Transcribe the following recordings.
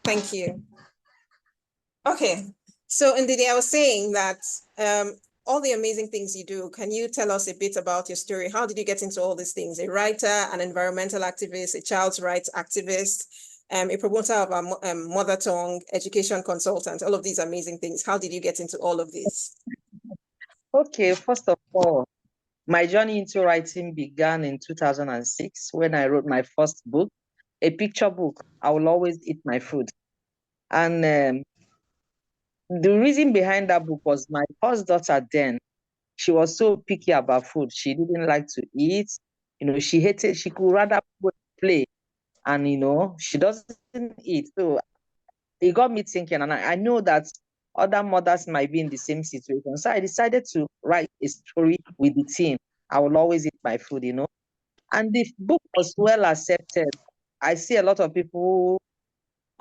Thank you. Okay, so Ndidi, I was saying that all the amazing things you do, can you tell us a bit about your story? How did you get into all these things? A writer, an environmental activist, a child's rights activist, a promoter of a mother tongue, education consultant, all of these amazing things. How did you get into all of this? Okay, first of all, my journey into writing began in 2006 when I wrote my first book, a picture book. I will always eat my food. And the reason behind that book was my first daughter then, she was so picky about food. She didn't like to eat. She hated, she could rather play. And, she doesn't eat. So it got me thinking. And I know that other mothers might be in the same situation. So I decided to write a story with the team. I will always eat my food. And the book was well accepted. I see a lot of people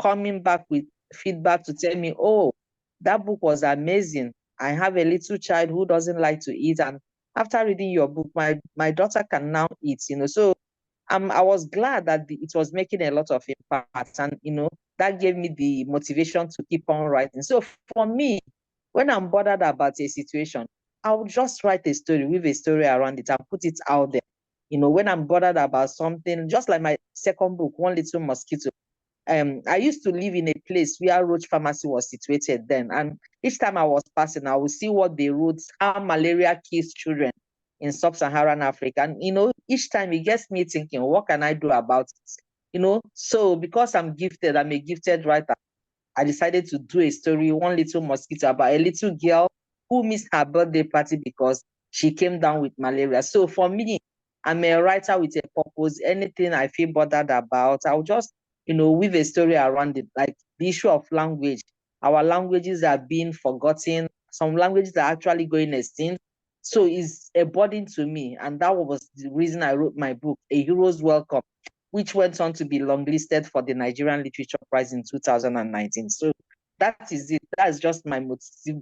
coming back with feedback to tell me, oh, that book was amazing. I have a little child who doesn't like to eat. And after reading your book, my daughter can now eat, So I was glad that it was making a lot of impact. And, that gave me the motivation to keep on writing. So for me, when I'm bothered about a situation, I'll just write a story, weave a story around it and put it out there. When I'm bothered about something, just like my second book, One Little Mosquito, I used to live in a place where Roach Pharmacy was situated then. And each time I was passing, I would see what they wrote, how malaria kills children in sub-Saharan Africa. And, each time it gets me thinking, what can I do about it? So because I'm gifted, I'm a gifted writer, I decided to do a story, One Little Mosquito, about a little girl who missed her birthday party because she came down with malaria. So for me, I'm a writer with a purpose. Anything I feel bothered about, I'll just, weave a story around it. Like the issue of language. Our languages are being forgotten. Some languages are actually going extinct. So it's a burden to me. And that was the reason I wrote my book, A Hero's Welcome, which went on to be longlisted for the Nigerian Literature Prize in 2019. So that is it. That's just my motive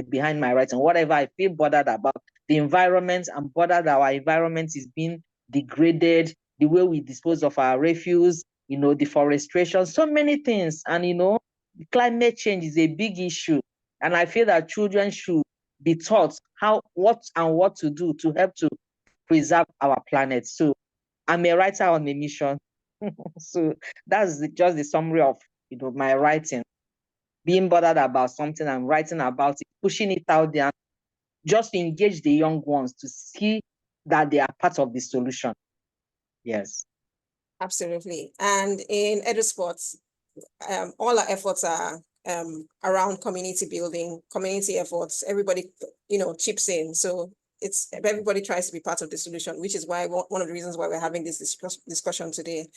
behind my writing. Whatever I feel bothered about, the environment, I'm bothered that our environment is being degraded, the way we dispose of our refuse, deforestation, so many things. And, climate change is a big issue. And I feel that children should be taught what to do to help to preserve our planet. So I'm a writer on a mission. So that's just the summary of my writing. Being bothered about something and writing about it, pushing it out there, just to engage the young ones to see that they are part of the solution. Yes. Absolutely. And in EduSpots, all our efforts are around community building, community efforts. Everybody, chips in. So everybody tries to be part of the solution, which is why one of the reasons why we're having this discussion today.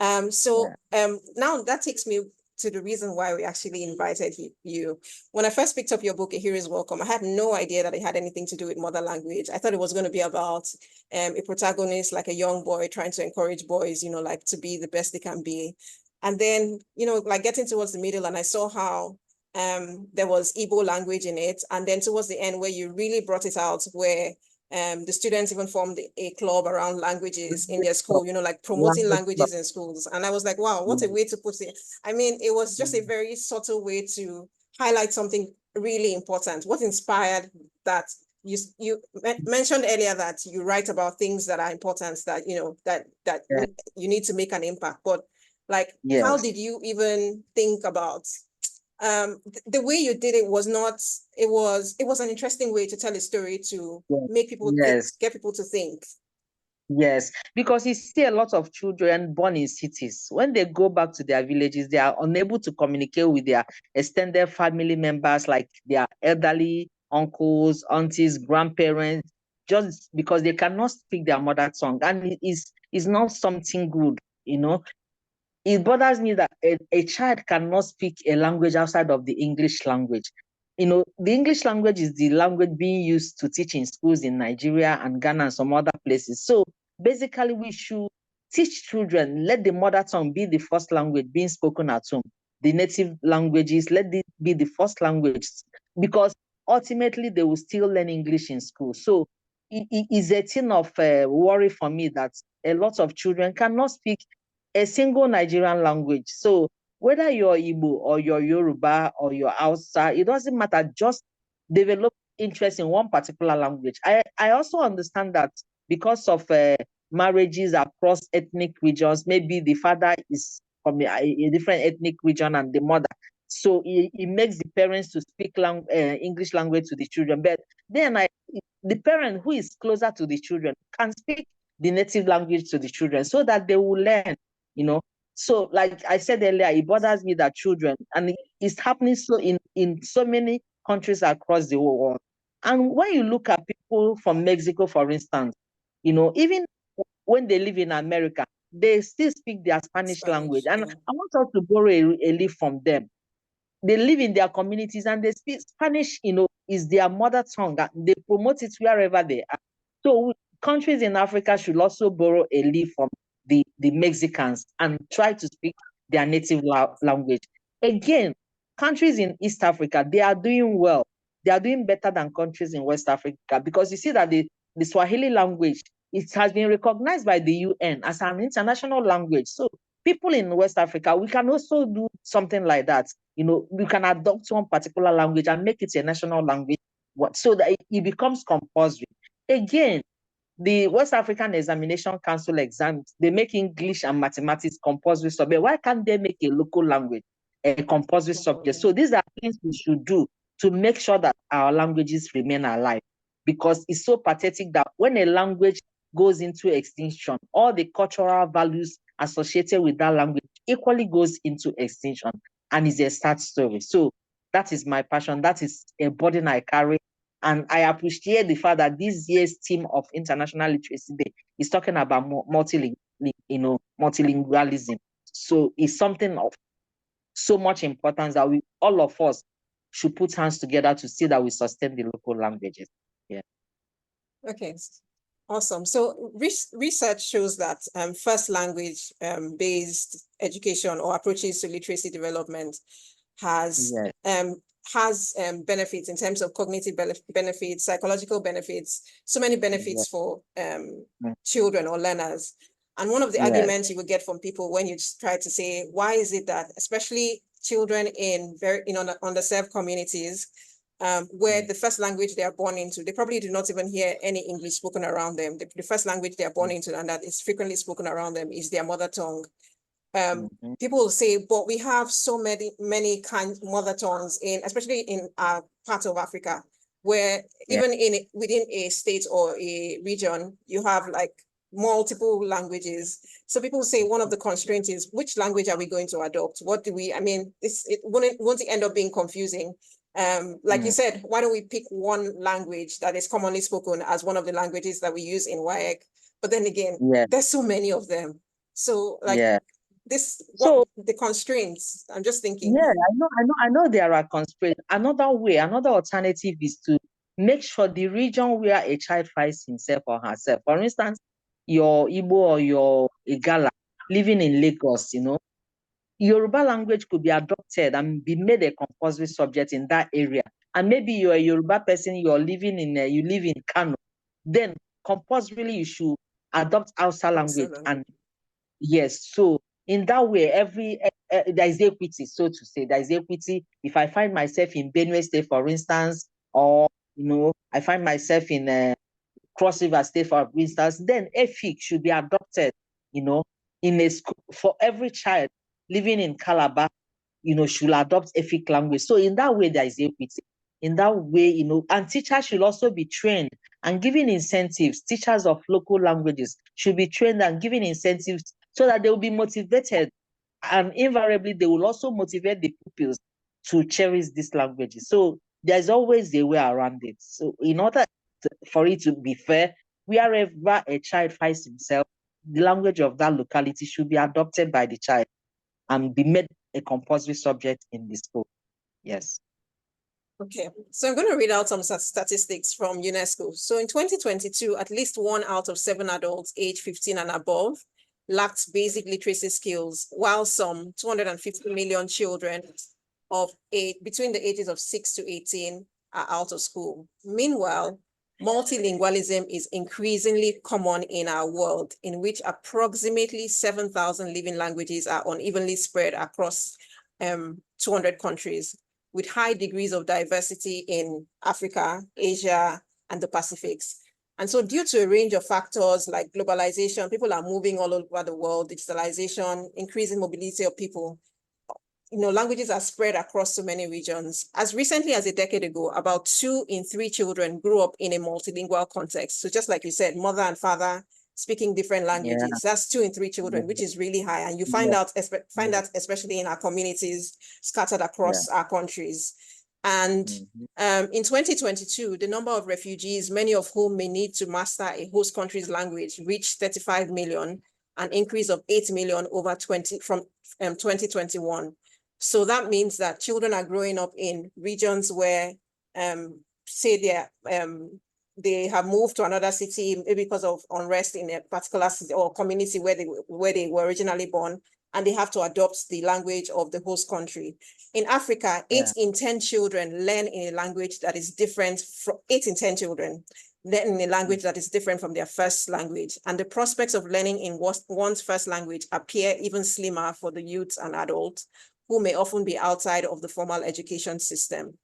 Now that takes me to the reason why we actually invited you. When I first picked up your book, A Hero's Welcome, I had no idea that it had anything to do with mother language. I thought it was going to be about a protagonist, like a young boy trying to encourage boys, like to be the best they can be. And then, like getting towards the middle, and I saw how there was Igbo language in it. And then towards the end, where you really brought it out, where the students even formed a club around languages in their school, like promoting languages in schools. And I was like, wow, what a way to put it. I mean, it was just a very subtle way to highlight something really important. What inspired that? You mentioned earlier that you write about things that are important, that, that you need to make an impact. But like, how did you even think about the way you did it? Was not, it was an interesting way to tell a story, to make people think, get people to think. Yes, because you see a lot of children born in cities. When they go back to their villages, they are unable to communicate with their extended family members, like their elderly uncles, aunties, grandparents, just because they cannot speak their mother tongue. And it is not something good, It bothers me that a child cannot speak a language outside of the English language. The English language is the language being used to teach in schools in Nigeria and Ghana and some other places. So basically, we should teach children, let the mother tongue be the first language being spoken at home. The native languages, let it be the first language, because ultimately they will still learn English in school. So it is a thing of worry for me that a lot of children cannot speak a single Nigerian language. So Whether you're Igbo or you're Yoruba or you're Hausa, it doesn't matter. Just develop interest in one particular language. I also understand that because of marriages across ethnic regions, maybe the father is from a different ethnic region and the mother. So it makes the parents to speak English language to the children. But then the parent who is closer to the children can speak the native language to the children so that they will learn, you know. So like I said earlier, it bothers me that children, and it's happening so in so many countries across the whole world. And when you look at people from Mexico, for instance, even when they live in America, they still speak their Spanish language. Spanish, And yeah. I want us to borrow a leaf from them. They live in their communities and they speak Spanish, is their mother tongue. And they promote it wherever they are. So countries in Africa should also borrow a leaf from the Mexicans and try to speak their native language. Again, countries in East Africa, they are doing well. They are doing better than countries in West Africa because you see that the Swahili language, it has been recognized by the UN as an international language. So people in West Africa, we can also do something like that. We can adopt one particular language and make it a national language so that it becomes compulsory. Again, the West African Examination Council exams, they make English and mathematics compulsory subject. Why can't they make a local language a compulsory subject? So these are things we should do to make sure that our languages remain alive. Because it's so pathetic that when a language goes into extinction, all the cultural values associated with that language equally goes into extinction and is a sad story. So that is my passion. That is a burden I carry. And I appreciate the fact that this year's theme of International Literacy Day is talking about multilingualism. So it's something of so much importance that all of us should put hands together to see that we sustain the local languages. Yeah. Okay, awesome. So research shows that first language based education or approaches to literacy development has benefits in terms of cognitive benefits, psychological benefits, so many benefits for children or learners. And one of the arguments you will get from people when you try to say, why is it that especially children in underserved communities, where the first language they are born into, they probably do not even hear any English spoken around them. The first language they are born into and that is frequently spoken around them is their mother tongue. People will say, but we have so many mother tongues especially in our part of Africa, where even within a state or a region, you have like multiple languages. So people say one of the constraints is which language are we going to adopt? Won't it end up being confusing? Like you said, why don't we pick one language that is commonly spoken as one of the languages that we use in WAEC? But then again, there's so many of them. So the constraints, I'm just thinking. Yeah, I know there are constraints. Another alternative is to make sure the region where a child finds himself or herself, for instance, your Igbo or your Igala living in Lagos, Yoruba language could be adopted and be made a compulsory subject in that area. And maybe you're a Yoruba person, you live in Kano, then compulsorily you should adopt Hausa language. And yes, so in that way, there is equity, so to say. There is equity. If I find myself in Benue State, for instance, or I find myself in Cross River State, for instance, then EFIC should be adopted, in a school for every child living in Calabar, should adopt EFIC language. So in that way, there is equity. In that way, and teachers should also be trained and given incentives. Teachers of local languages should be trained and given incentives so that they will be motivated. And invariably, they will also motivate the pupils to cherish these languages. So there's always a way around it. So in order for it to be fair, wherever a child finds himself, the language of that locality should be adopted by the child and be made a compulsory subject in the school. Yes. Okay, so I'm going to read out some statistics from UNESCO. So in 2022, at least 1 out of 7 adults aged 15 and above lacked basic literacy skills, while some 250 million children between the ages of 6 to 18 are out of school. Meanwhile, multilingualism is increasingly common in our world, in which approximately 7,000 living languages are unevenly spread across 200 countries, with high degrees of diversity in Africa, Asia, and the Pacifics. And so due to a range of factors like globalization, people are moving all over the world, digitalization, increasing mobility of people, languages are spread across so many regions. As recently as a decade ago, about 2 in 3 children grew up in a multilingual context. So just like you said, mother and father speaking different languages. Yeah. That's 2 in 3 children, which is really high. And you find Yeah. that especially in our communities scattered across our countries. And in 2022, the number of refugees, many of whom may need to master a host country's language, reached 35 million, an increase of 8 million from 2021. So that means that children are growing up in regions where, say they have moved to another city, maybe because of unrest in a particular city or community where they were originally born, and they have to adopt the language of the host country. In Africa, 8 in 10 children learn in a language that is different from 8 in 10 children learn in a language that is different from their first language. And the prospects of learning in one's first language appear even slimmer for the youth and adults who may often be outside of the formal education system.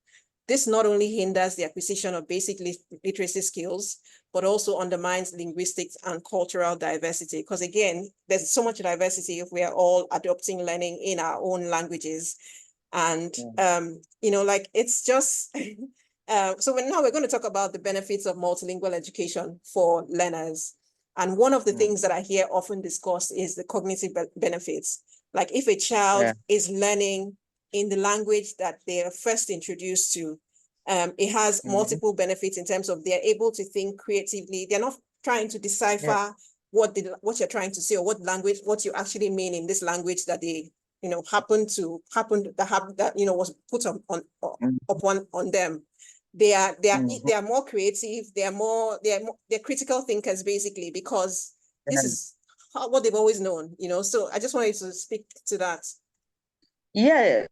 This not only hinders the acquisition of basic literacy skills, but also undermines linguistic and cultural diversity. Because again, there's so much diversity if we are all adopting learning in our own languages. And, it's just, so now we're going to talk about the benefits of multilingual education for learners. And one of the things that I hear often discussed is the cognitive benefits. Like if a child is learning in the language that they are first introduced to, it has multiple benefits in terms of they're able to think creatively. They're not trying to decipher what you're trying to say or what you actually mean in this language that they, was put on them. They are more creative. They're critical thinkers basically, because this is what they've always known, so I just wanted to speak to that. Yeah,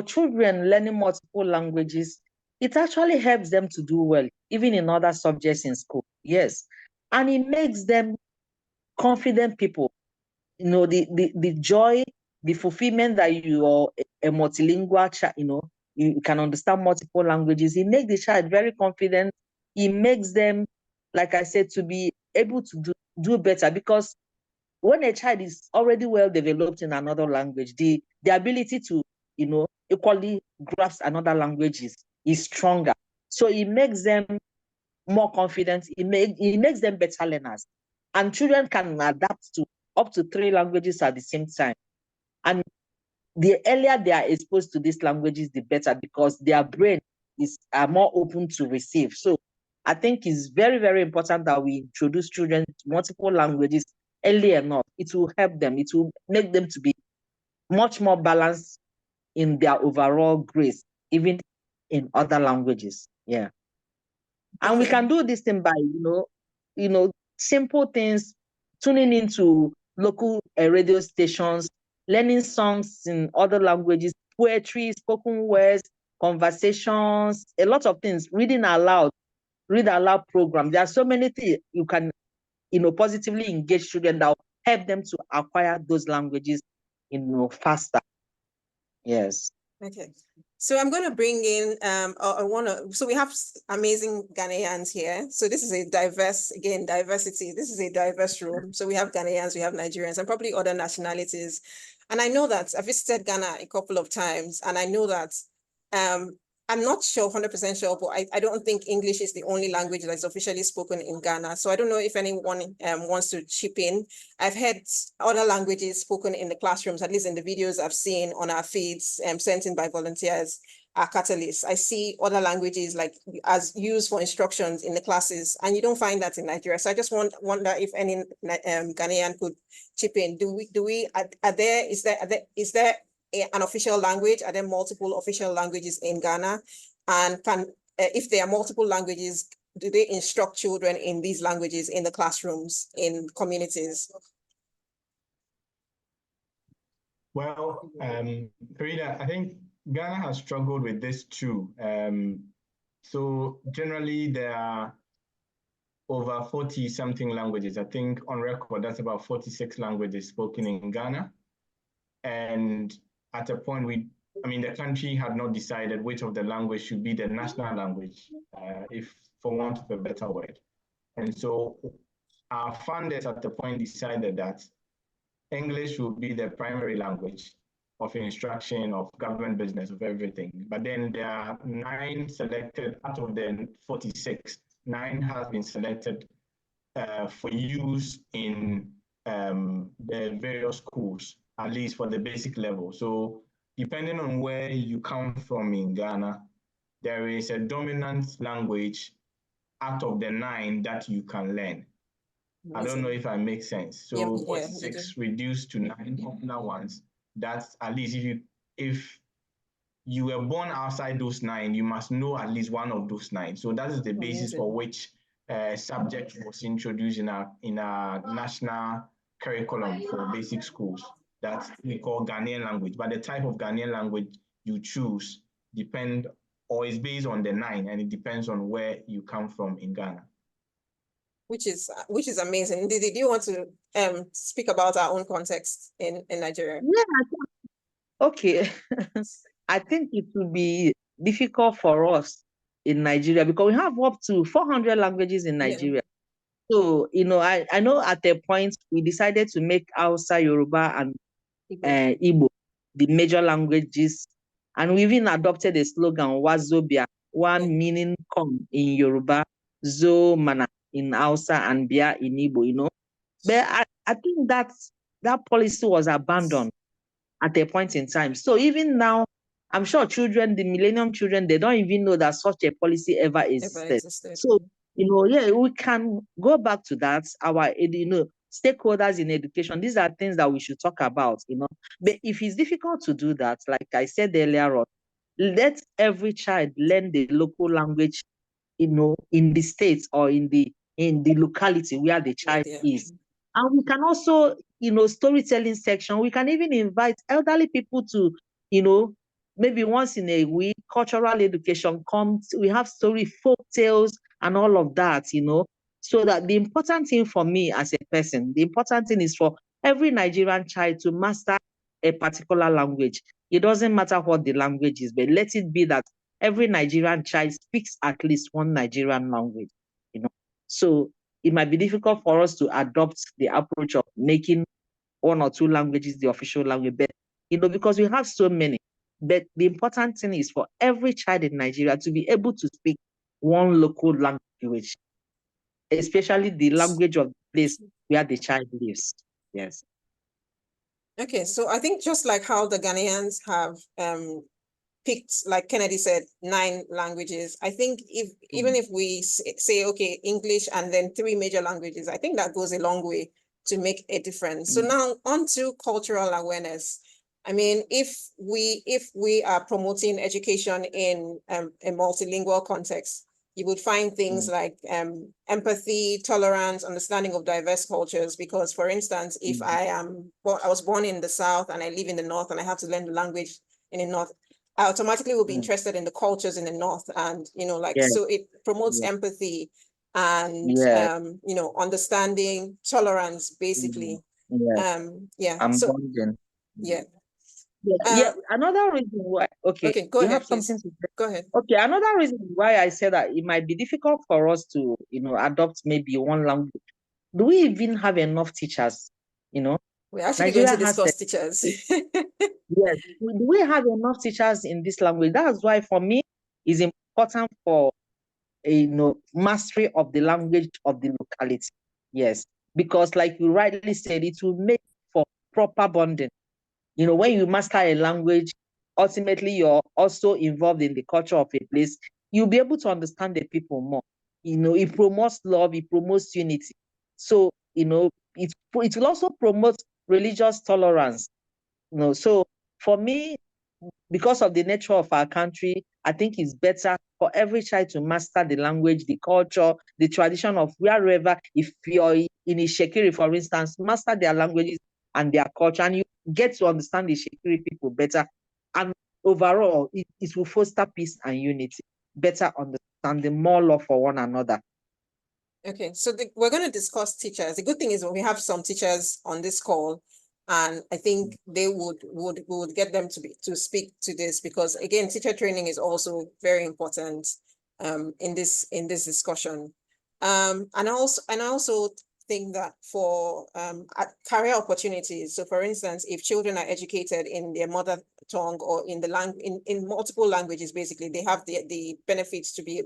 children learning multiple languages, it actually helps them to do well, even in other subjects in school. Yes. And it makes them confident people. The joy, the fulfillment that you are a multilingual child, you can understand multiple languages. It makes the child very confident. It makes them, like I said, to be able to do better, because when a child is already well developed in another language, the ability to, equally grasp another language is stronger. So it makes them more confident. It makes them better learners. And children can adapt to up to 3 languages at the same time. And the earlier they are exposed to these languages, the better, because their brain are more open to receive. So I think it's very, very important that we introduce children to multiple languages early enough. It will help them. It will make them to be much more balanced in their overall grades, even in other languages. Yeah. And we can do this thing by, simple things, tuning into local radio stations, learning songs in other languages, poetry, spoken words, conversations, a lot of things, read aloud program. There are so many things you can, positively engage children that will help them to acquire those languages, faster. Yes. Okay. So I'm going to bring in, so we have amazing Ghanaians here. So this is a diversity. This is a diverse room. So we have Ghanaians, we have Nigerians, and probably other nationalities. And I know that I visited Ghana a couple of times, and I know that I'm not sure, 100% sure, but I don't think English is the only language that's officially spoken in Ghana. So I don't know if anyone wants to chip in. I've heard other languages spoken in the classrooms, at least in the videos I've seen on our feeds sent in by volunteers, our catalysts. I see other languages like as used for instructions in the classes, and you don't find that in Nigeria. So I just wonder if any Ghanaian could chip in. Is there an official language? Are there multiple official languages in Ghana? And if there are multiple languages, do they instruct children in these languages in the classrooms, in communities? Well, Farida, I think Ghana has struggled with this too. So generally there are over 40 something languages. I think on record, that's about 46 languages spoken in Ghana. And at a point, the country had not decided which of the language should be the national language, if for want of a better word. And so our funders at the point decided that English will be the primary language of instruction, of government business, of everything. But then there are 9 selected out of the 46. 9 has been selected for use in the various schools, at least for the basic level. So depending on where you come from in Ghana, there is a dominant language out of the 9 that you can learn. I don't know if I make sense. So 46 reduced to 9 popular ones. That's at least if you were born outside those 9, you must know at least one of those 9. So that is the basis for which subject was introduced in our national curriculum for basic schools that we call Ghanaian language. But the type of Ghanaian language you choose is based on the 9, and it depends on where you come from in Ghana. Which is amazing. Ndidi, do you want to speak about our own context in Nigeria? Yeah, okay. I think it will be difficult for us in Nigeria because we have up to 400 languages in Nigeria. Yeah. So, I know at a point we decided to make Hausa, Yoruba, and Igbo the major languages. And we even adopted a slogan, Wazobia, one meaning come in Yoruba, Zo mana in Hausa, and Bia in Igbo, But I think that policy was abandoned at a point in time. So even now, I'm sure the millennium children, they don't even know that such a policy ever existed. So, we can go back to that. Our, stakeholders in education, these are things that we should talk about, But if it's difficult to do that, like I said earlier on, let every child learn the local language, in the states or in the locality where the child is. And we can also, storytelling section, we can even invite elderly people to, maybe once in a week, cultural education comes, we have story, folk tales, and all of that, So that the important thing for me as a person, the important thing is for every Nigerian child to master a particular language. It doesn't matter what the language is, but let it be that every Nigerian child speaks at least one Nigerian language, So it might be difficult for us to adopt the approach of making 1 or 2 languages the official language, but, because we have so many. But the important thing is for every child in Nigeria to be able to speak one local language, especially the language of the place where the child lives. Yes. Okay, so I think just like how the Ghanaians have picked, like Kennedy said, 9 languages. I think even if we say, okay, English and then 3 major languages, I think that goes a long way to make a difference. So now on to cultural awareness. I mean, if we are promoting education in a multilingual context, you would find things like empathy, tolerance, understanding of diverse cultures. Because, for instance, if I was born in the South and I live in the North and I have to learn the language in the North, I automatically will be interested in the cultures in the North, and so it promotes empathy and understanding, tolerance, basically. Another reason why, okay, go you ahead, have something to say? Go ahead. Okay, another reason why I said that it might be difficult for us to, adopt maybe one language. Do we even have enough teachers? We're actually going to discuss teachers. Yes, do we have enough teachers in this language? That's why for me, it's important for mastery of the language of the locality. Yes, because like you rightly said, it will make for proper bonding. When you master a language, ultimately you're also involved in the culture of a place. You'll be able to understand the people more. It promotes love, it promotes unity. So, it will also promote religious tolerance. So for me, because of the nature of our country, I think it's better for every child to master the language, the culture, the tradition of wherever. If you're in Ishekiri, for instance, master their languages and their culture, and you get to understand the Ishekiri people better. And overall, it will foster peace and unity, better understanding, more love for one another. Okay, so we're going to discuss teachers. The good thing is we have some teachers on this call, and I think they would get them to speak to this, because again, teacher training is also very important in this discussion. And I also think that for career opportunities, so for instance, if children are educated in their mother tongue or in in multiple languages, basically they have the benefits to be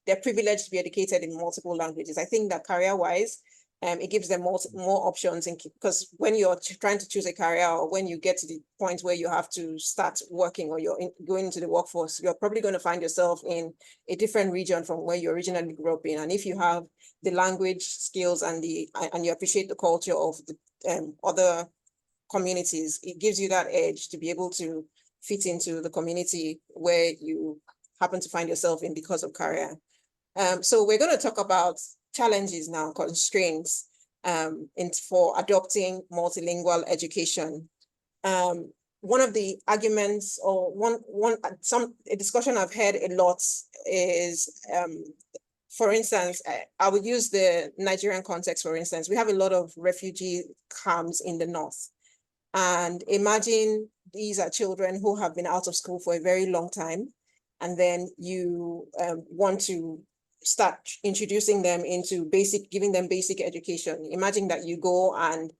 they're privileged to be educated in multiple languages. I think that career-wise, it gives them more options, because when you're trying to choose a career, or when you get to the point where you have to start working, or you're going into the workforce, you're probably going to find yourself in a different region from where you originally grew up in. And if you have the language skills and you appreciate the culture of the other communities, it gives you that edge to be able to fit into the community where you happen to find yourself in because of career. So we're going to talk about challenges now, constraints for adopting multilingual education. One of the arguments, or a discussion I've heard a lot is, for instance, I would use the Nigerian context, for instance. We have a lot of refugee camps in the north. And imagine these are children who have been out of school for a very long time. And then you want to start introducing them into giving them basic education. Imagine that you go and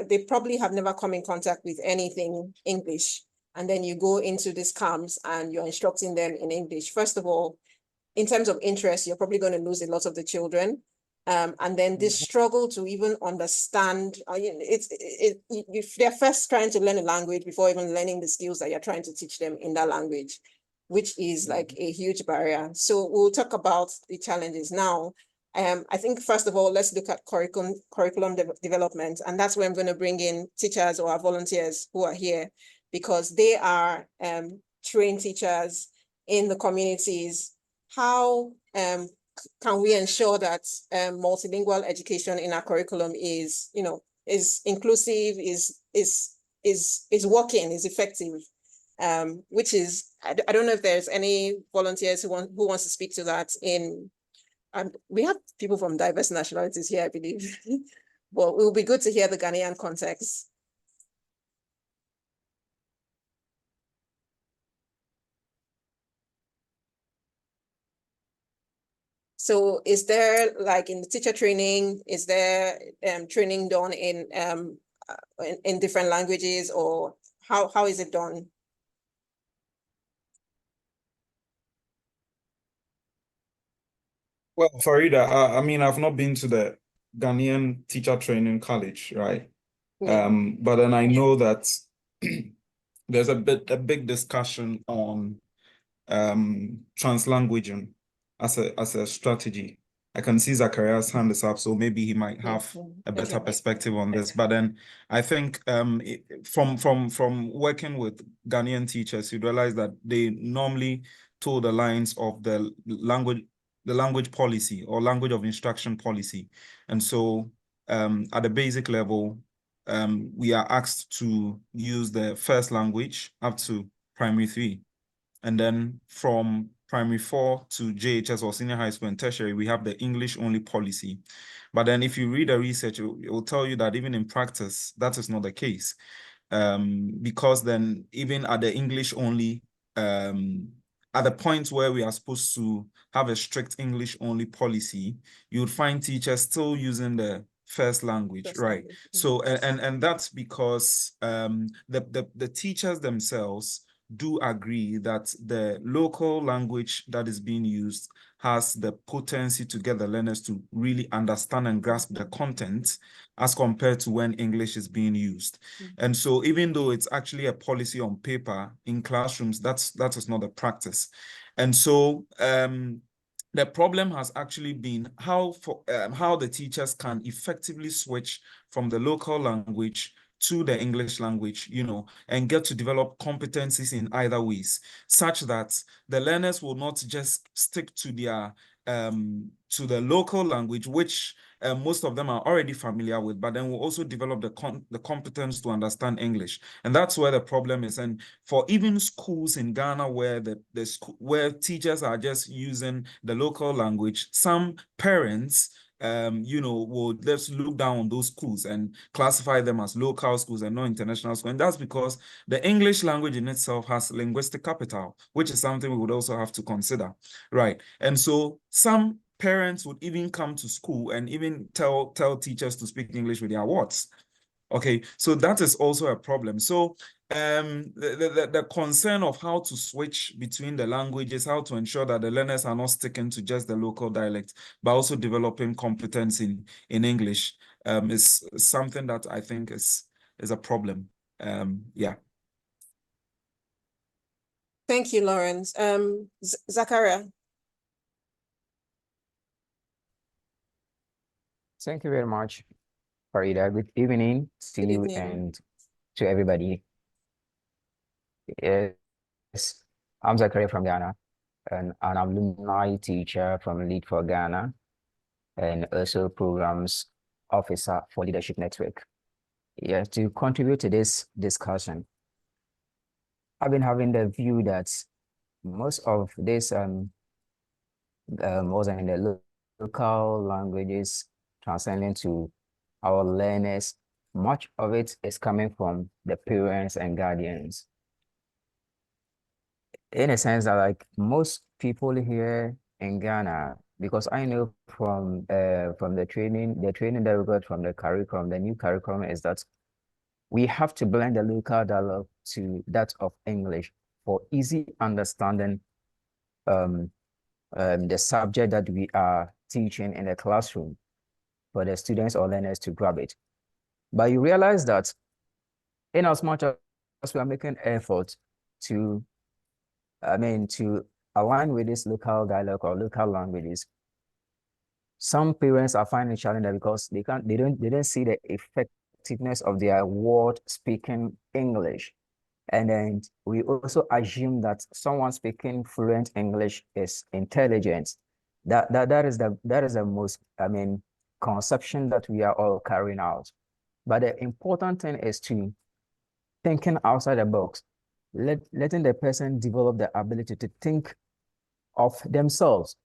they probably have never come in contact with anything English. And then you go into these camps and you're instructing them in English. First of all, in terms of interest, you're probably going to lose a lot of the children. And then this struggle to even understand, if they're first trying to learn a language before even learning the skills that you're trying to teach them in that language, which is like a huge barrier. So we'll talk about the challenges now. I think first of all, let's look at curriculum development, and that's where I'm going to bring in teachers or our volunteers who are here, because they are trained teachers in the communities. How can we ensure that multilingual education in our curriculum is inclusive, is working, is effective? Which is, I don't know if there's any volunteers who wants to speak to that. We have people from diverse nationalities here, I believe, but it will be good to hear the Ghanaian context. So is there, like in the teacher training, is there training done in different languages, or how is it done? Well, Farida, I mean, I've not been to the Ghanaian teacher training college, right? Yeah. But then I know that there's a big discussion on translanguaging as a strategy. I can see Zachariah's hand is up, so maybe he might have a better perspective on this. But then I think from working with Ghanaian teachers, you realize that they normally toe the lines of the language policy or language of instruction policy. And so at the basic level, we are asked to use the first language up to primary 3. And then from primary 4 to JHS or senior high school and tertiary, we have the English only policy. But then if you read the research, it will tell you that even in practice, that is not the case. Because then even at the English only, at the point where we are supposed to have a strict English only policy, you would find teachers still using the first language, right? So, and that's because the teachers themselves do agree that the local language that is being used has the potency to get the learners to really understand and grasp the content as compared to when English is being used. And so even though it's actually a policy on paper, in classrooms, that is not the practice. And so the problem has actually been how the teachers can effectively switch from the local language to the English language, and get to develop competencies in either ways, such that the learners will not just stick to their to the local language, which most of them are already familiar with, but then we'll also develop the competence to understand English. And that's where the problem is. And for even schools in Ghana where where teachers are just using the local language, some parents will just look down on those schools and classify them as local schools and not international schools. And that's because the English language in itself has linguistic capital, which is something we would also have to consider, right? And so some parents would even come to school and even tell teachers to speak English with their words. Okay, so that is also a problem. So the concern of how to switch between the languages, how to ensure that the learners are not sticking to just the local dialect, but also developing competence in English is something that I think is a problem. Yeah. Thank you, Lawrence. Zachariah. Thank you very much, Farida. Good evening to Good you evening. and to everybody. Yes, I'm Zachariah from Ghana, and an alumni teacher from Lead for Ghana, and also programs officer for Leadership Network. Yeah, to contribute to this discussion, I've been having the view that most of this was in the local languages translating to our learners, much of it is coming from the parents and guardians. In a sense that like most people here in Ghana, because I know from the training that we got from the curriculum, the new curriculum is that we have to blend the local dialogue to that of English for easy understanding the subject that we are teaching in the classroom for the students or learners to grab it. But you realize that in as much as we are making effort to align with this local dialogue or local languages, some parents are finding it challenging because they don't see the effectiveness of their word speaking English. And then we also assume that someone speaking fluent English is intelligent. That is the most, conception that we are all carrying out. But the important thing is to thinking outside the box, letting the person develop the ability to think of themselves.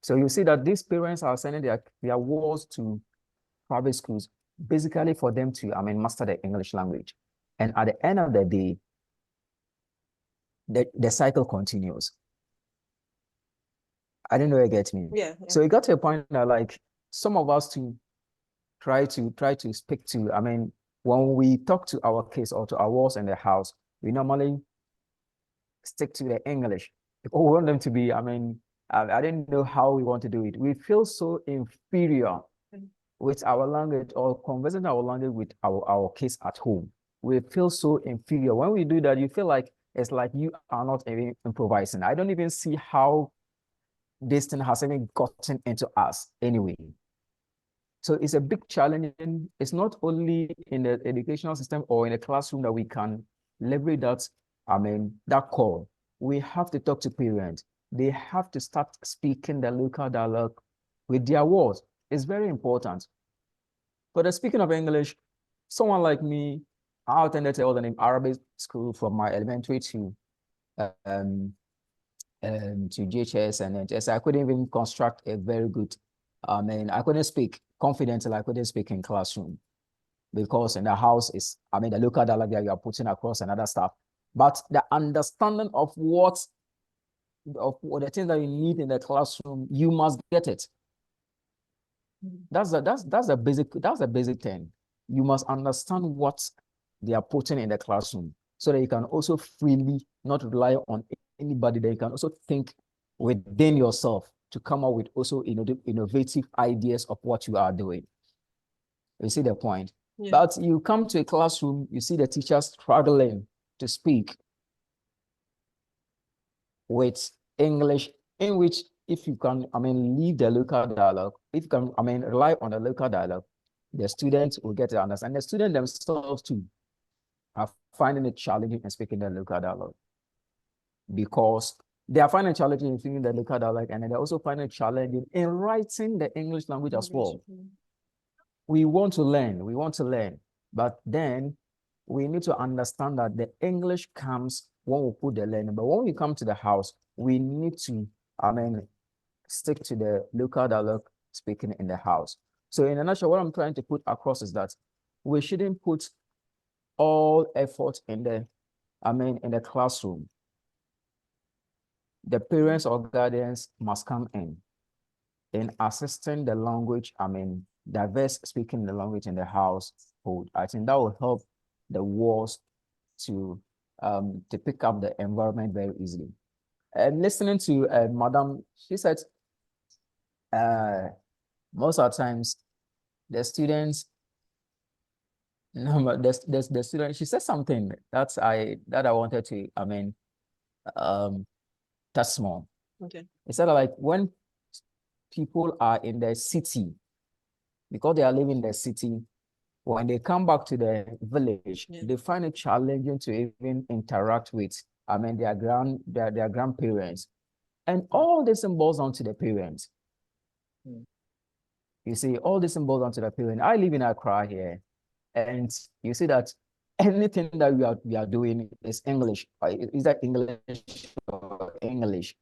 So you see that these parents are sending their words to private schools, basically for them to, master the English language. And at the end of the day, the cycle continues. I don't know if you get me. Yeah. So it got to a point that like some of us to try to speak to, when we talk to our kids or to our walls in the house, we normally stick to the English. Because we want them to be, I didn't know how we want to do it. We feel so inferior with our language or conversing our language with our kids at home. We feel so inferior. When we do that, you feel like it's like you are not even improvising. I don't even see how this thing has even gotten into us anyway. So it's a big challenge. And it's not only in the educational system or in the classroom that we can leverage that, that call. We have to talk to parents. They have to start speaking the local dialogue with their words. It's very important. But speaking of English, someone like me, I attended all the name Arabic school from my elementary to GHS and NHS. I couldn't even construct a very good, I couldn't speak confidently. I couldn't speak in classroom because in the house is, the local dialogue that you are putting across and other stuff. But the understanding of what the things that you need in the classroom, you must get it. That's the basic thing. You must understand what they are putting in the classroom so that you can also freely not rely on anybody. That you can also think within yourself to come up with also innovative ideas of what you are doing. You see the point? Yeah. But you come to a classroom, you see the teachers struggling to speak with English, in which if you can, leave the local dialogue, if you can, rely on the local dialogue, the students will get to understand. The students themselves too are finding it challenging in speaking the local dialogue because they are finding challenging in thinking the local dialect, and they're also finding challenging in writing the English language as well. We want to learn, but then we need to understand that the English comes when we put the learning. But when we come to the house, we need to, stick to the local dialect speaking in the house. So in a nutshell, what I'm trying to put across is that we shouldn't put all effort in the, in the classroom. The parents or guardians must come in assisting the language, diverse speaking the language in the household. I think that will help the walls to pick up the environment very easily. And listening to Madam, she said, most of the times the students, no, but the student, she said something that I wanted to, touch small. Okay. It said like when people are in the city, because they are living in the city, when they come back to the village, they find it challenging to even interact with, their grandparents. And all this boils down to the parents. You see, all this boils down to the parents. I live in Accra here, and you see that anything that we are doing is English. Is that English or English?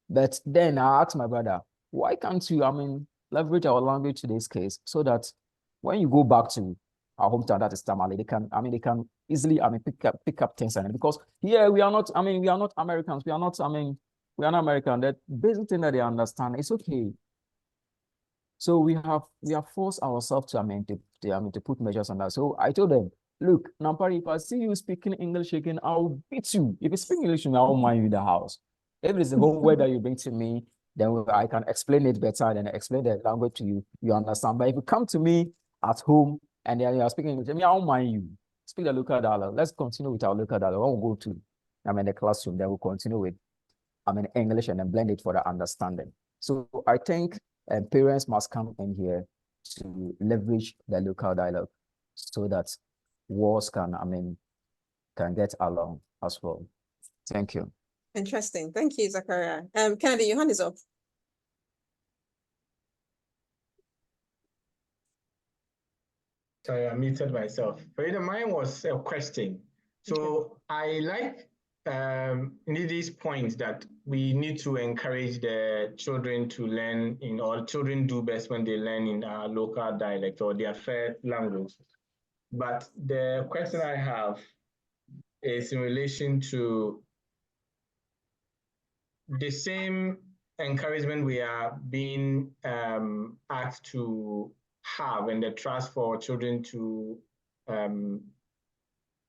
But then I asked my brother, why can't you, leverage our language to this case so that when you go back to our hometown, that is Tamale, they can easily, pick up things. And because here we are not, we are not Americans. We are not American. That basic thing that they understand, it's okay. So we have forced ourselves to put measures on that. So I told them, look, Nampari, if I see you speaking English again, I'll beat you. If you speak English, I won't mind you in the house. If it's the whole word that you bring to me, then I can explain it better and explain the language to you. You understand. But if you come to me at home and then you are speaking English, I won't mind you. Speak the local dialogue. Let's continue with our local dialogue. When we go to the classroom, then we'll continue with English and then blend it for the understanding. So I think parents must come in here to leverage the local dialogue so that walls can get along as well. Thank you. Interesting. Thank you, Zachariah. Kennedy, your hand is up. Sorry, I muted myself. But mine was a question. So I like Ndidi's point that we need to encourage the children to learn or children do best when they learn in our local dialect or their first language. But the question I have is in relation to the same encouragement we are being asked to have and the trust for children to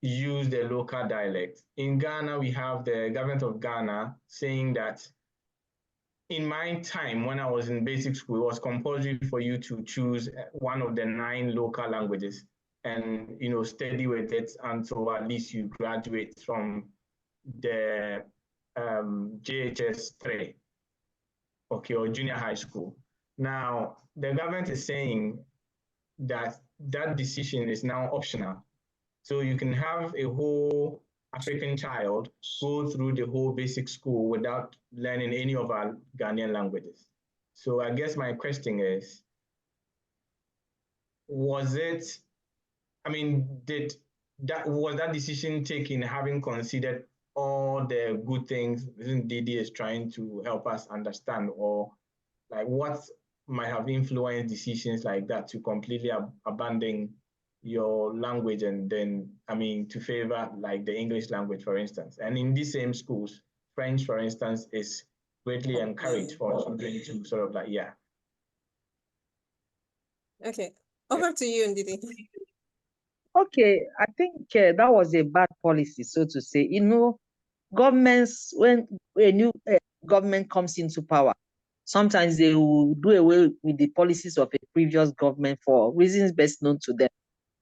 use the local dialect. In Ghana, we have the government of Ghana saying that in my time, when I was in basic school, it was compulsory for you to choose one of the 9 local languages and study with it until at least you graduate from the JHS 3, okay, or junior high school. Now, the government is saying that that decision is now optional. So you can have a whole African child go through the whole basic school without learning any of our Ghanaian languages. So I guess my question is, was that decision taken having considered all the good things Ndidi is trying to help us understand, or like what might have influenced decisions like that to completely abandon your language and then, to favor like the English language, for instance? And in these same schools, French, for instance, is greatly encouraged for children to sort of like, yeah. Okay, over to you, Ndidi. Okay, I think that was a bad policy, so to say. Governments, when a new government comes into power, sometimes they will do away with the policies of a previous government for reasons best known to them,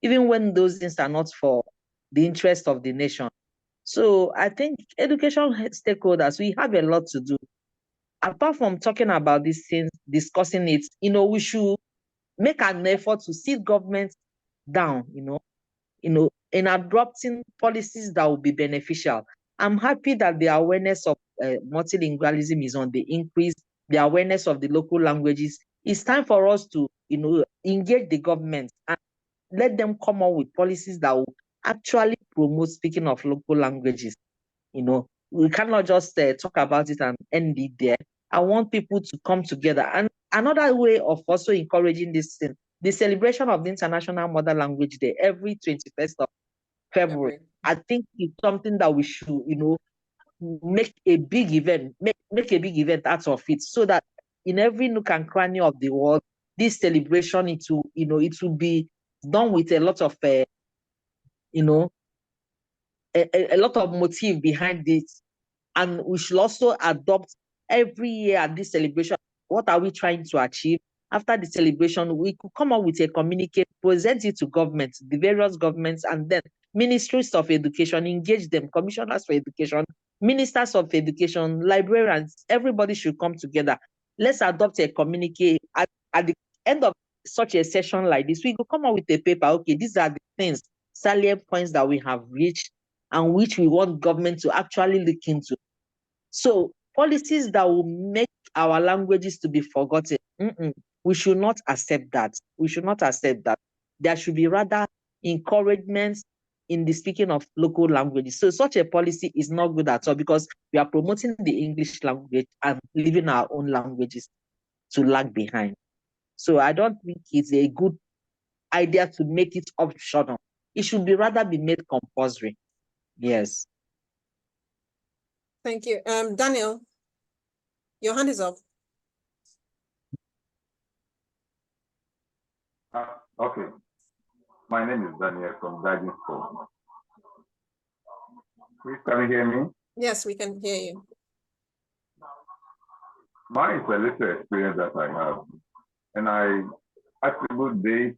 even when those things are not for the interest of the nation. So I think education stakeholders, we have a lot to do. Apart from talking about these things, discussing it, we should make an effort to sit government down, in adopting policies that will be beneficial. I'm happy that the awareness of multilingualism is on the increase, the awareness of the local languages. It's time for us to, engage the government and let them come up with policies that will actually promote speaking of local languages. We cannot just talk about it and end it there. I want people to come together. And another way of also encouraging this thing, the celebration of the International Mother Language Day every 21st of February. I think it's something that we should, make a big event, make a big event out of it, so that in every nook and cranny of the world, this celebration, it will be done with a lot of, a lot of motive behind it. And we should also adopt every year at this celebration, what are we trying to achieve? After the celebration, we could come up with a communique, present it to governments, the various governments, and then ministries of education, engage them, commissioners for education, ministers of education, librarians, everybody should come together. Let's adopt a communique. At the end of such a session like this, we could come up with a paper. Okay, these are the things, salient points that we have reached and which we want government to actually look into. So policies that will make our languages to be forgotten, we should not accept that. We should not accept that. There should be rather encouragement in the speaking of local languages. So such a policy is not good at all, because we are promoting the English language and leaving our own languages to lag behind. So I don't think it's a good idea to make it optional. It should be rather be made compulsory. Yes. Thank you. Daniel, your hand is up. Okay. My name is Daniel from Guiding School. Please, can you hear me? Yes, we can hear you. Mine is a little experience that I have, and I attribute this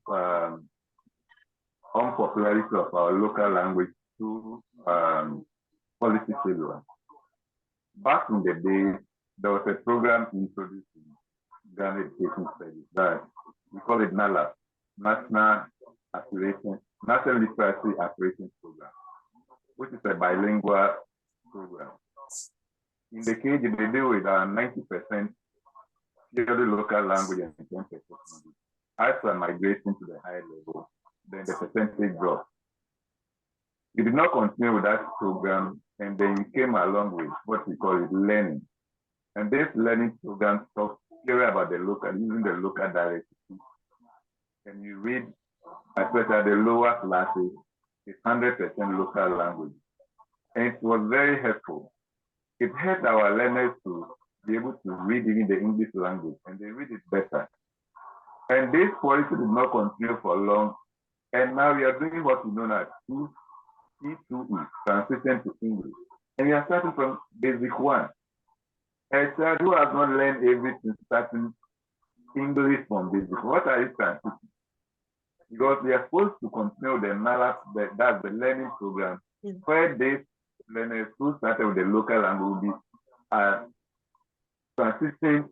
unpopularity of our local language to policy failure. Back in the day, there was a program introduced in Ghana Education Studies that we call it NALA, National Literacy Aspiration Program, which is a bilingual program. In the case, they deal with 90% purely local language and 10% English. As we are migrating to the higher level, then the percentage drops. We did not continue with that program, and then we came along with what we call it learning. And this learning program talks purely about the local, using the local dialect. And you read, especially the lower classes, it's 100% local language. And it was very helpful. It helped our learners to be able to read even the English language, and they read it better. And this policy did not continue for long. And now we are doing what we know as T2E, transition to English. And we are starting from basic one. A child who has not learned everything starting English from basic, what are you transitioning? Because we are supposed to continue the NALA, that's the learning program, where these learners who started with the local language will be transitioning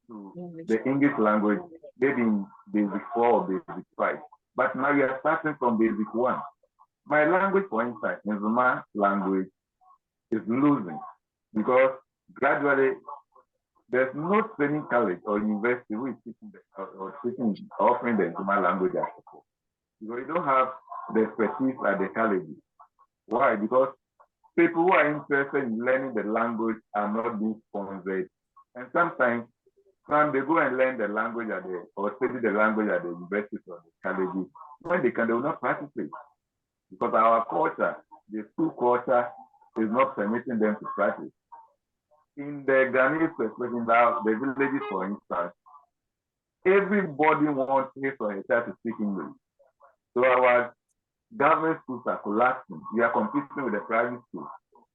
to the English language, maybe in basic 4 or basic 5. But now we are starting from basic 1. My language, for instance, Nzuma language, is losing because gradually there's no training college or university who is offering the Nzuma language as support. Because you don't have the expertise at the colleges. Why? Because people who are interested in learning the language are not being sponsored. And sometimes when they go and learn the language or study the language at the universities or the colleges, when they will not practice it. Because our culture, the school culture, is not permitting them to practice. In the Ghanaian perspective, the villages, for instance, everybody wants his or her child to speak English. So our government schools are collapsing. We are competing with the private schools.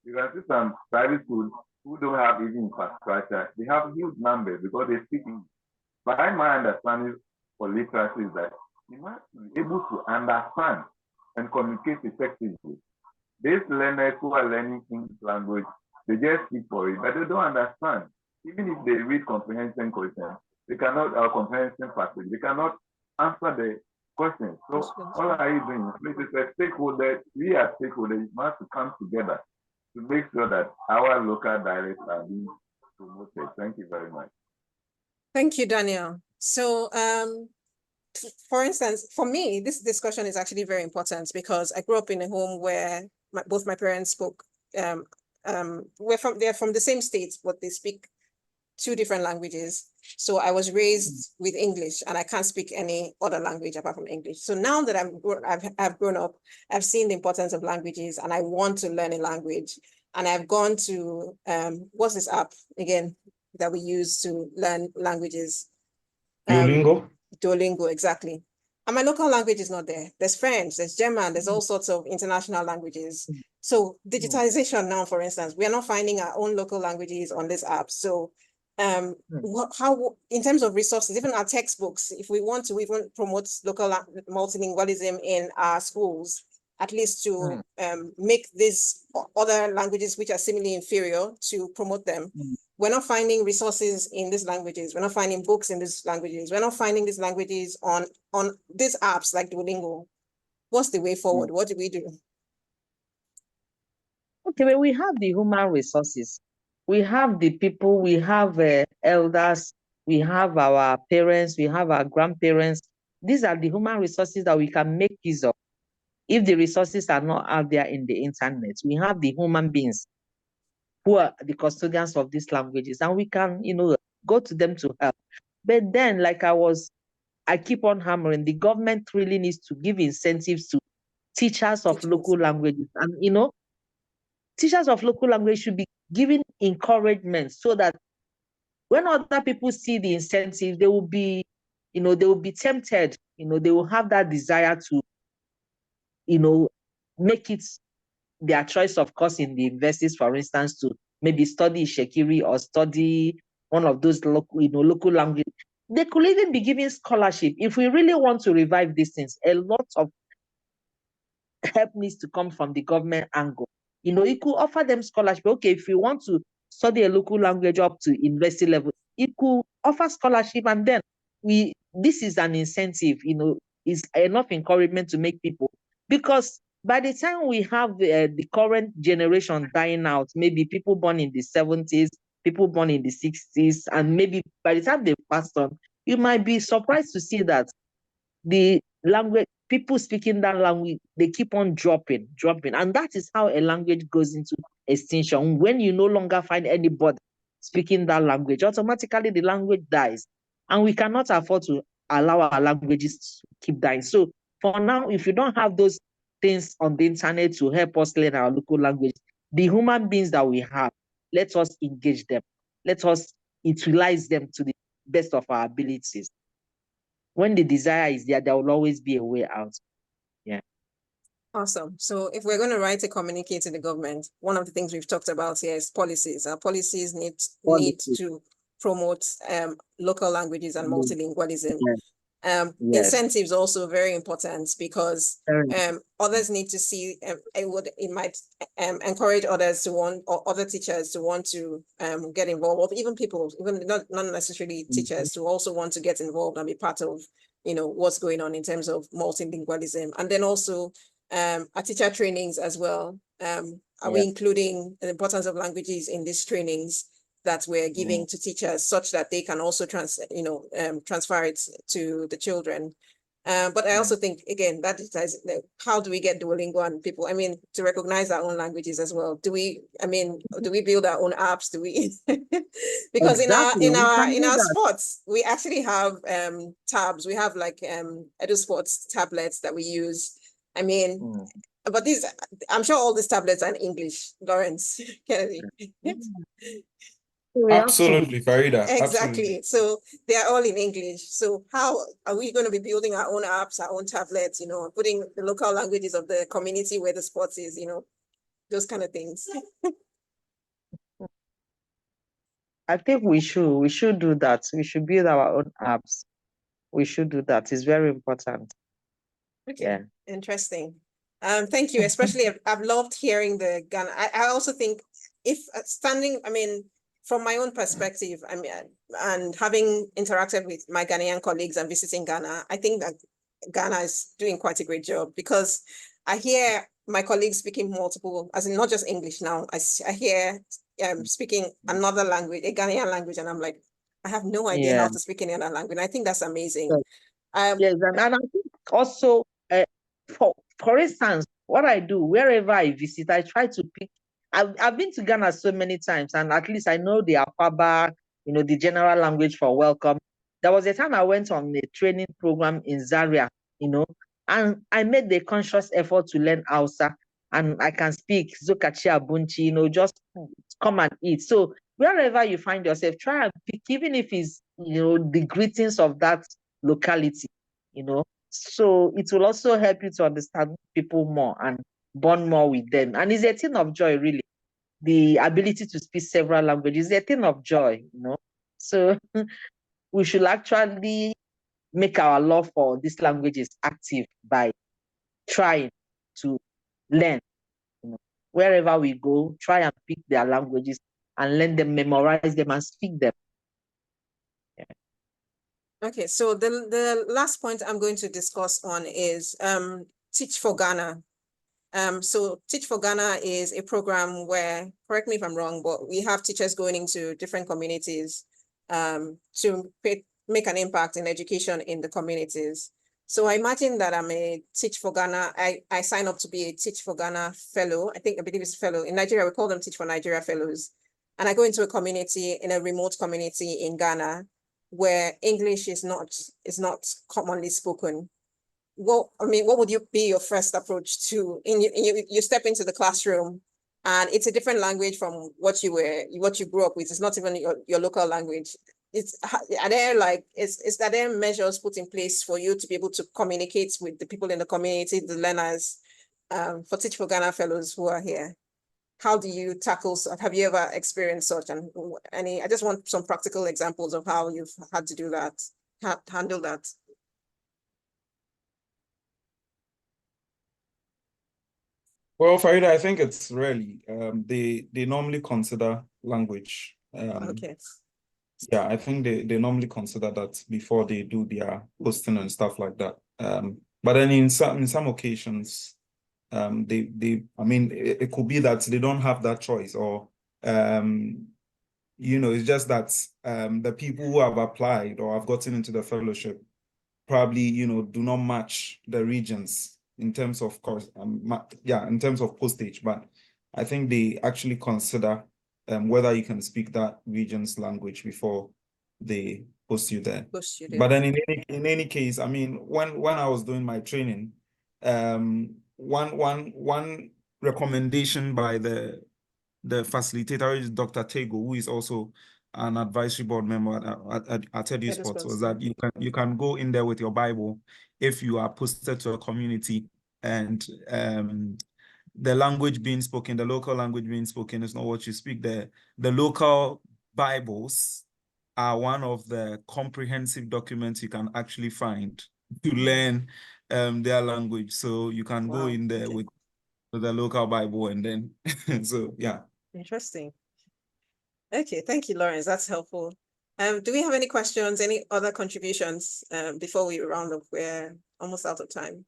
You can see some private schools who don't have even infrastructure. They have huge numbers because they speak English. But my understanding for literacy is that you must be able to understand and communicate effectively. These learners who are learning English language, they just speak for it, but they don't understand. Even if they read comprehension questions, they cannot, comprehension passage, they cannot answer the questions. So all are you doing? This is a stakeholder, we are stakeholders, must come together to make sure that our local dialects are being promoted. Thank you very much. Thank you, Daniel. So, for instance, for me, this discussion is actually very important because I grew up in a home where both my parents spoke, they're from the same state, but they speak two different languages. So I was raised with English and I can't speak any other language apart from English. So now that I've grown up, I've seen the importance of languages and I want to learn a language. And I've gone to, what's this app again that we use to learn languages? Duolingo? Duolingo, exactly. And my local language is not there. There's French, there's German, there's all sorts of international languages. So digitization now, for instance, we are not finding our own local languages on this app. So how, in terms of resources, even our textbooks, if we want to even promote local multilingualism in our schools, at least to make these other languages which are seemingly inferior to promote them. We're not finding resources in these languages. We're not finding books in these languages. We're not finding these languages on these apps like Duolingo. What's the way forward? What do we do? Okay, well, we have the human resources. We have the people, we have elders, we have our parents, we have our grandparents. These are the human resources that we can make use of. If the resources are not out there in the internet, we have the human beings who are the custodians of these languages, and we can, go to them to help. But then, like I keep on hammering, the government really needs to give incentives to teachers of local languages. And, teachers of local language should be given encouragement so that when other people see the incentive, they will be, they will be tempted, they will have that desire to, make it their choice of course in the universities, for instance, to maybe study Shekiri or study one of those local language. They could even be given scholarship. If we really want to revive these things, a lot of help needs to come from the government angle. It could offer them scholarship. Okay, if you want to study a local language up to university level, it could offer scholarship, and then this is an incentive, is enough encouragement to make people, because by the time we have the current generation dying out, maybe people born in the 70s, people born in the 60s, and maybe by the time they pass on, you might be surprised to see that the language, people speaking that language, they keep on dropping. And that is how a language goes into extinction. When you no longer find anybody speaking that language, automatically the language dies. And we cannot afford to allow our languages to keep dying. So for now, if you don't have those things on the internet to help us learn our local language, the human beings that we have, let us engage them. Let us utilize them to the best of our abilities. When the desire is there, there will always be a way out. Yeah. Awesome. So if we're going to write a communique to the government, one of the things we've talked about here is policies. Our policies need to promote local languages and multilingualism. Incentives also very important, because others need to see, it might encourage others to want, or other teachers to want to get involved, or even people, even not necessarily teachers, to also want to get involved and be part of, what's going on in terms of multilingualism. And then also our teacher trainings as well. Are we including the importance of languages in these trainings that we're giving to teachers, such that they can also transfer it to the children? But I also think, again, that is, how do we get Duolingo and people, to recognize our own languages as well? Do we build our own apps? Do we? Because Exactly. in our sports, we actually have tabs. We have like EduSpots tablets that we use. But these, I'm sure all these tablets are in English, Lawrence Kennedy. Absolutely, Farida. Exactly. Absolutely. So they are all in English. So how are we going to be building our own apps, our own tablets, putting the local languages of the community where the sports is, those kind of things? I think we should do that. We should build our own apps. We should do that. It's very important. Okay. Yeah. Interesting. Thank you. Especially, I've loved hearing the Ghana. I also think if from my own perspective, and having interacted with my Ghanaian colleagues and visiting Ghana, I think that Ghana is doing quite a great job, because I hear my colleagues speaking multiple, as in not just English now. I hear speaking another language, a Ghanaian language, and I'm like, I have no idea how to speak any other language. I think that's amazing. Yes, and I think also, for instance, what I do wherever I visit, I try to pick. I've been to Ghana so many times, and at least I know the Afaba, the general language for welcome. There was a time I went on a training program in Zaria, and I made the conscious effort to learn Hausa, and I can speak Zokachi Abunchi, just come and eat. So wherever you find yourself, try and pick, even if it's the greetings of that locality, so it will also help you to understand people more and bond more with them. And it's a thing of joy, really. The ability to speak several languages is a thing of joy, So we should actually make our love for these languages active by trying to learn. Wherever we go, try and pick their languages and learn them, memorize them, and speak them. Okay, so the last point I'm going to discuss on is Teach for Ghana. So Teach for Ghana is a program where, correct me if I'm wrong, but we have teachers going into different communities to make an impact in education in the communities. So I imagine that I'm a Teach for Ghana. I sign up to be a Teach for Ghana fellow. I believe it's fellow. In Nigeria, we call them Teach for Nigeria fellows. And I go into a community, in a remote community in Ghana, where English is not commonly spoken. What would be your first approach to you step into the classroom and it's a different language from what you grew up with? It's not even your local language. Is there measures put in place for you to be able to communicate with the people in the community, the learners, for Teach for Ghana fellows who are here? How do you tackle? Have you ever experienced such? And I just want some practical examples of how you've had to do that, handle that. Well, Farida, I think it's really they normally consider language. Okay. Yeah, I think they normally consider that before they do their hosting and stuff like that. But then in some occasions, it could be that they don't have that choice, or it's just that the people who have applied or have gotten into the fellowship probably do not match the regions in terms of course, in terms of postage. But I think they actually consider whether you can speak that region's language before they post you there. But then in any case, when I was doing my training, one recommendation by the facilitator is Dr. Tego, who is also an advisory board member at EduSpots, was that you can go in there with your Bible if you are posted to a community and the language being spoken, the local language being spoken is not what you speak there. The local Bibles are one of the comprehensive documents you can actually find to learn their language. So you can go in there with the local Bible and then, so yeah. Interesting. Okay, thank you, Lawrence. That's helpful. Do we have any questions, any other contributions before we round up? We're almost out of time.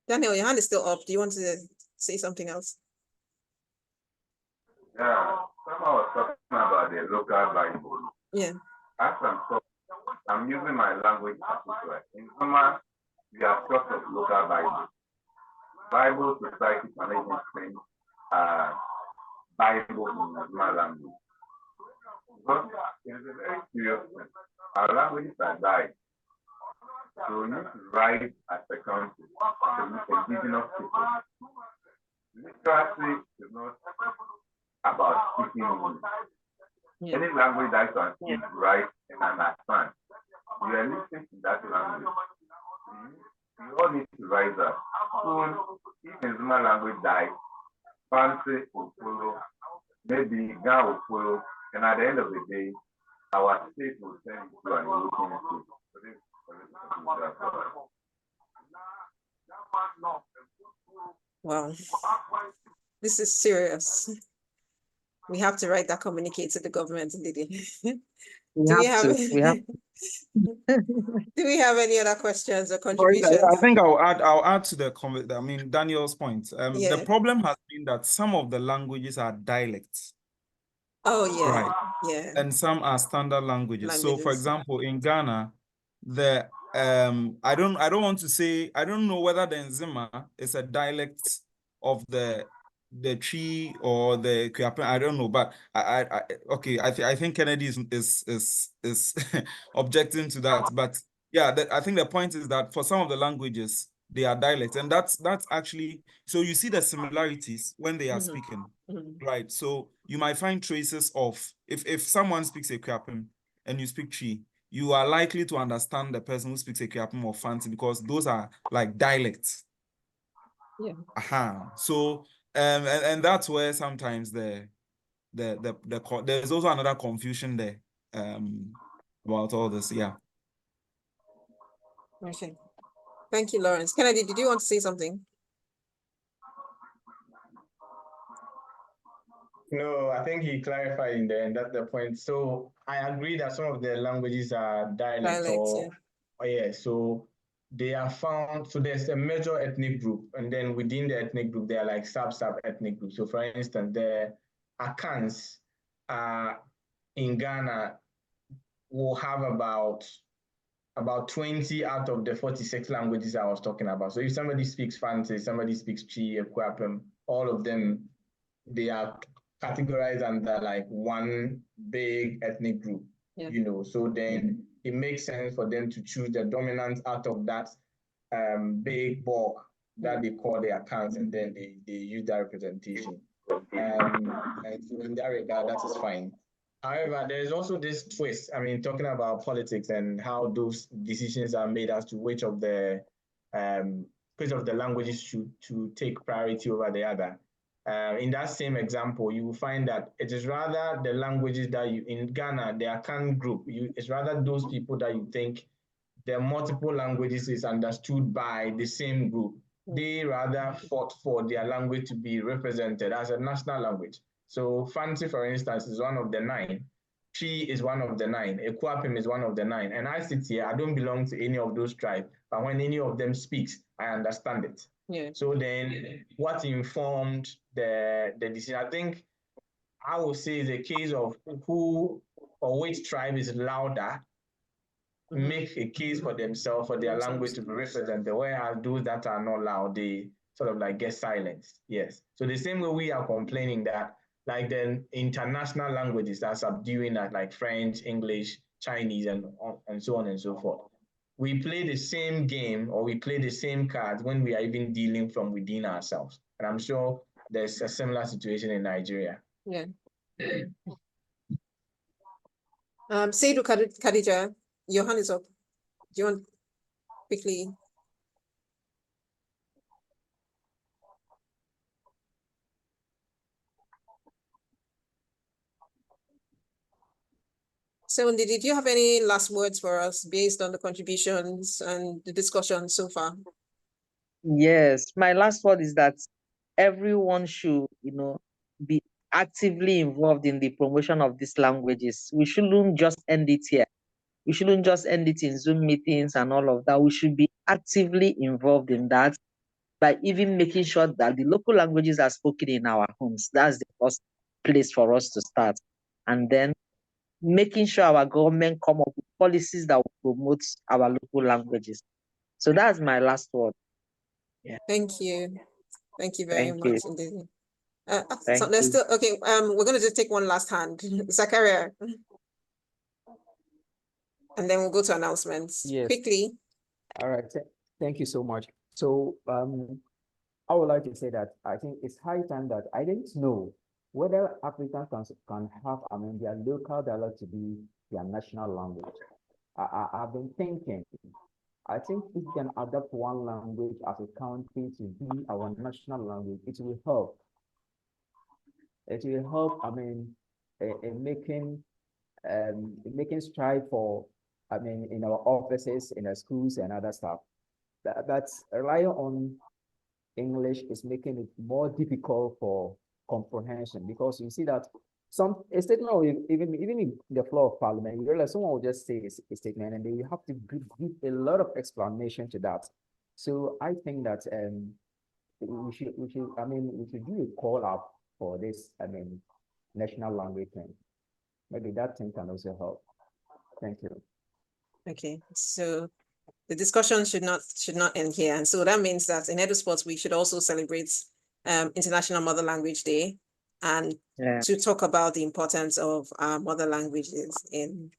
Daniel, your hand is still up. Do you want to say something else? Yeah, someone was talking about the local Bible. Yeah. As I'm using my language particular. In Zuma, we have sorts of local Bible. Bible Society Management thing, Bible in Zuma language. Because it is a very serious thing. Our languages are dying. So we need to write as a country, as indigenous people. Literacy is not about speaking English. Any language that can speak, write, and understand, we are listening to that language. We all need to rise up. Soon, if in Zuma language dies, Fancy will follow, maybe Ga will follow, and at the end of the day, our state will turn into an European state. Wow, this is serious. We have to write that communicate to the government, Ndidi. We Do we have have to. We have. do we have any other questions or I contributions? think I'll add to the comment. I mean, Daniel's point. The Yeah. problem has been that some of the languages are dialects, Oh yeah. right? Yeah. And some are standard languages. So, for example, in Ghana, the I don't want to say, I don't know whether the Nzima is a dialect of the Tree or the Kuyapen. I don't know, but okay, I think Kennedy is objecting to that. But yeah, I think the point is that for some of the languages, they are dialects, and that's actually, so you see the similarities when they are speaking, right? So you might find traces of, if someone speaks Ekuapem and you speak Tree, you are likely to understand the person who speaks Ekuapem or Fanti, because those are like dialects. Yeah. So and that's where sometimes there's also another confusion there about all this. Yeah. Okay. Thank you, Lawrence. Kennedy, did you want to say something? No, I think he clarified in the end. That's the point. So I agree that some of the languages are dialects, so they are found. So there's a major ethnic group, and then within the ethnic group, there are like sub ethnic groups. So for instance, the Akans in Ghana will have about 20 out of the 46 languages I was talking about. So if somebody speaks Fanti, somebody speaks Chi, Ekuapem, all of them, they are categorized under like one big ethnic group, so then it makes sense for them to choose the dominant out of that big bulk that they call their accounts, and then they use that representation. And so in that regard, that is fine. However, there's also this twist. I mean, talking about politics and how those decisions are made as to which of the languages should take priority over the other. In that same example, you will find that it is rather the languages that in Ghana, the Akan group, it's rather those people that you think the multiple languages is understood by the same group. They rather fought for their language to be represented as a national language. So Fanti, for instance, is one of the 9. Chi is one of the 9. Ekuapem is one of the 9. And I sit here, I don't belong to any of those tribes, but when any of them speaks, I understand it. Yeah. So then what informed the decision? I think I would say is a case of who or which tribe is louder, make a case for themselves, for their language to be represented, whereas those that are not loud, they sort of like get silenced. Yes. So the same way we are complaining that like the international languages are subduing that, like French, English, Chinese, and so on and so forth. We play the same game, or we play the same cards when we are even dealing from within ourselves. And I'm sure there's a similar situation in Nigeria. Yeah. Seydou Khadija, your hand is up. Do you want quickly? So, Ndidi, did you have any last words for us based on the contributions and the discussion so far? Yes, my last word is that everyone should, be actively involved in the promotion of these languages. We shouldn't just end it here. We shouldn't just end it in Zoom meetings and all of that. We should be actively involved in that by even making sure that the local languages are spoken in our homes. That's the first place for us to start. And then making sure our government come up with policies that will promote our local languages. So that's my last word. Yeah. Thank you. Thank you very much, Ndidi. So there's still, okay, we're going to just take one last hand. Zachariah. And then we'll go to announcements. Yes. Quickly. All right. Thank you so much. So I would like to say that I think it's high time that I didn't know whether Africans can have, their local dialect to be their national language. I've been thinking, I think if we can adapt one language as a country to be our national language, it will help. It will help, in making strive for, in our offices, in our schools and other stuff. That's relying on English is making it more difficult for comprehension, because you see that a statement or even in the floor of parliament, you realize someone will just say a statement and then you have to give a lot of explanation to that. So I think that we should we should do a call up for this, national language thing. Maybe that thing can also help. Thank you. Okay, so the discussion should not end here. And so that means that in EduSpots, we should also celebrate International Mother Language Day, and to talk about the importance of our mother languages in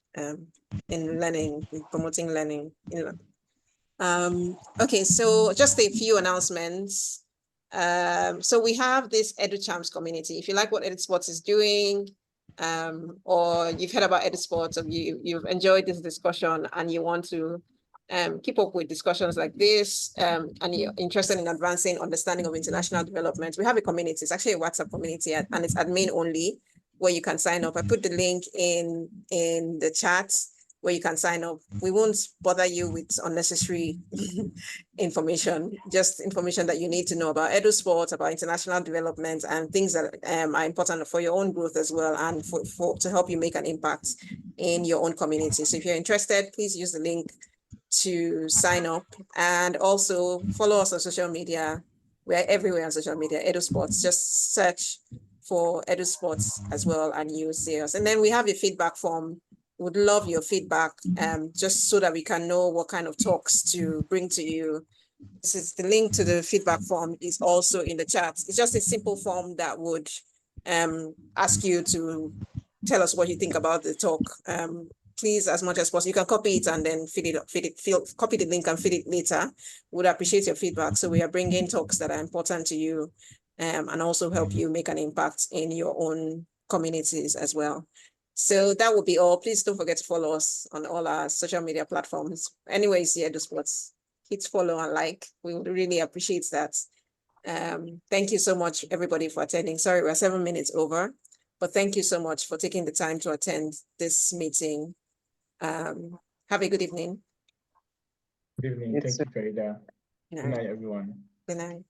learning, in promoting learning. Okay, so just a few announcements. So we have this EduChamps community. If you like what EduSpots is doing, or you've heard about EduSpots, or you've enjoyed this discussion and you want to keep up with discussions like this, and you're interested in advancing understanding of international development, we have a community. It's actually a WhatsApp community, and it's admin only, where you can sign up. I put the link in the chat where you can sign up. We won't bother you with unnecessary information, just information that you need to know about EduSpots, about international development, and things that are important for your own growth as well, and to help you make an impact in your own community. So if you're interested, please use the link to sign up, and also follow us on social media. We're everywhere on social media, EduSpots. Just search for EduSpots as well and you'll see us. And then we have a feedback form. Would love your feedback, just so that we can know what kind of talks to bring to you. This is the link to the feedback form is also in the chat. It's just a simple form that would ask you to tell us what you think about the talk. Please, as much as possible, you can copy it and then copy the link and feed it later. Would appreciate your feedback. So we are bringing talks that are important to you, and also help you make an impact in your own communities as well. So that will be all. Please don't forget to follow us on all our social media platforms. Anyways, yeah, EduSpots, hit follow and like. We would really appreciate that. Thank you so much, everybody, for attending. Sorry, we're 7 minutes over, but thank you so much for taking the time to attend this meeting. Have a good evening. Good evening. Thank you, Farida. Good night, everyone. Good night.